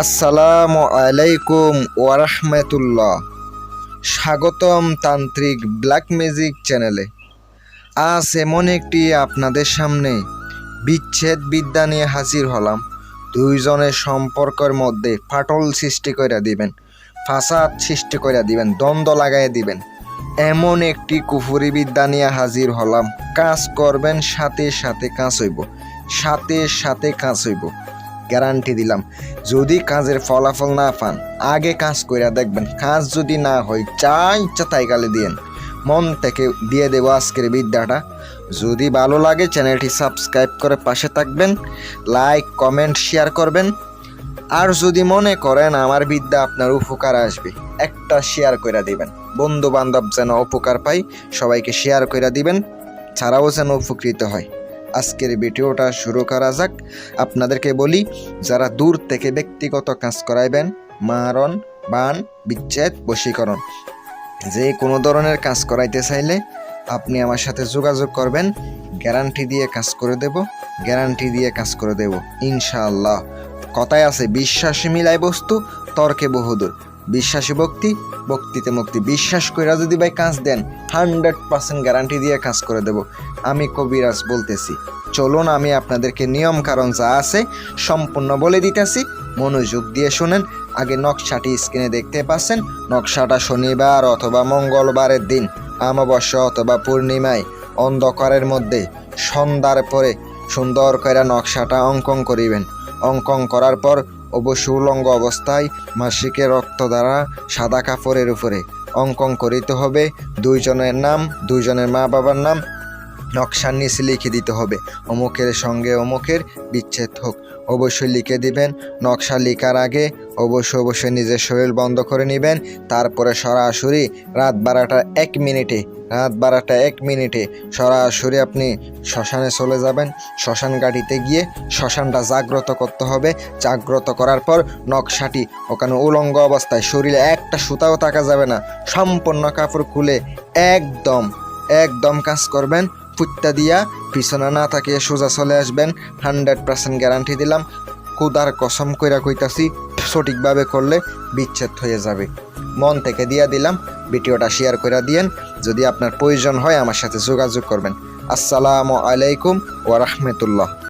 আসসালামু আলাইকুম ওয়ারাহমাতুল্লাহ। স্বাগতম তান্ত্রিক ব্ল্যাক ম্যাজিক চ্যানেলে। আজ এমন একটি আপনাদের সামনে বিচ্ছেদ বিদ্যা নিয়ে হাজির হলাম। দুইজনের সম্পর্কের মধ্যে ফাটল সৃষ্টি করে দিবেন, ফাসাদ সৃষ্টি করে দিবেন, দ্বন্দ্ব লাগাই দিবেন, এমন একটি কুফুরি বিদ্যা নিয়ে হাজির হলাম। কাজ করবেন, সাথে সাথে কাজ হইব, সাথে সাথে কাজ হইব, গ্যারান্টি দিলাম। যদি কাজের ফলাফল না পান, আগে কাজ কইরা দেখবেন। কাজ যদি না হয়, যা ইচ্ছা তাই গালে দিয়েন, মন থেকে দিয়ে দেবো আজকের বিদ্যাটা। যদি ভালো লাগে চ্যানেলটি সাবস্ক্রাইব করে পাশে থাকবেন, লাইক কমেন্ট শেয়ার করবেন। আর যদি মনে করেন আমার বিদ্যা আপনার উপকার আসবে, একটা শেয়ার করে দিবেন, বন্ধু বান্ধব যেন উপকার পাই, সবাইকে শেয়ার করে দিবেন, ছাড়াও যেন উপকৃত হয়। আজকের ভিডিওটা শুরু করা যাক। আপনাদেরকে বলি, যারা দূর থেকে ব্যক্তিগত কাজ করাইবেন, মারণ, বান, বিচ্ছেদ, বশীকরণ, যে কোনো ধরনের কাজ করাইতে চাইলে আপনি আমার সাথে যোগাযোগ করবেন। গ্যারান্টি দিয়ে কাজ করে দেব, গ্যারান্টি দিয়ে কাজ করে দেব ইনশাআল্লাহ। কথায় আছে, বিশ্বাসী মিলাই বস্তু, তর্কে বহুদূর। বিশ্বাসী ভক্তি, ভক্তিতে মুক্তি। বিশ্বাস কইরা যদি ভাই কাজ দেন, 100% গ্যারান্টি দিয়ে কাজ করে দেব। আমি কবিরাজ বলতেছি। চলুন আমি আপনাদেরকে নিয়ম কারণ যা আছে সম্পূর্ণ বলে দিতেছি, মনোযোগ দিয়ে শুনেন। আগে নকশাটি স্ক্রিনে দেখতে পাচ্ছেন। নকশাটা শনিবার অথবা মঙ্গলবারের দিন, অমাবস্যা অথবা পূর্ণিমায়, অন্ধকারের মধ্যে সন্ধ্যার পরে সুন্দর করে নকশাটা অঙ্কন করিবেন। অঙ্কন করার পর অবশ্যই উলঙ্গ অবস্থায় মাসিকের রক্ত দ্বারা সাদা কাপড়ের উপরে অঙ্কন করিতে হবে। দুইজনের নাম, দুইজনের মা বাবার নাম নকশার নিচে লিখে দিতে হবে। অমুকের সঙ্গে অমুকের বিচ্ছেদ হোক, অবশ্যই লিখে দিবেন। নকশা লিখার আগে অবশ্যই নিজের শরীর বন্ধ করে নেবেন। তারপরে সরাসরি রাত 12টা 1 মিনিটে সরাসরি আপনি শ্মশানে চলে যাবেন। শ্মশান ঘাটিতে গিয়ে শ্মশানটা জাগ্রত করতে হবে। জাগ্রত করার পর নকশাটি ওখানে উলঙ্গ অবস্থায়, শরীরে একটা সুতাও থাকা যাবে না, সম্পূর্ণ কাপড় খুলে একদম কাজ করবেন। ফুটটা দিয়া পিছনে না তাকিয়ে সোজা চলে আসবেন। 100% গ্যারান্টি দিলাম, খুদার কসম কইরা কইতাছি, সঠিকভাবে করলে বিচ্ছেদ হয়ে যাবে। মন থেকে দিয়া দিলাম। ভিডিওটা শেয়ার করে দিয়েন। যদি আপনার প্রয়োজন হয় আমার সাথে যোগাযোগ করবেন। আসসালামু আলাইকুম ওয়া রাহমাতুল্লাহ।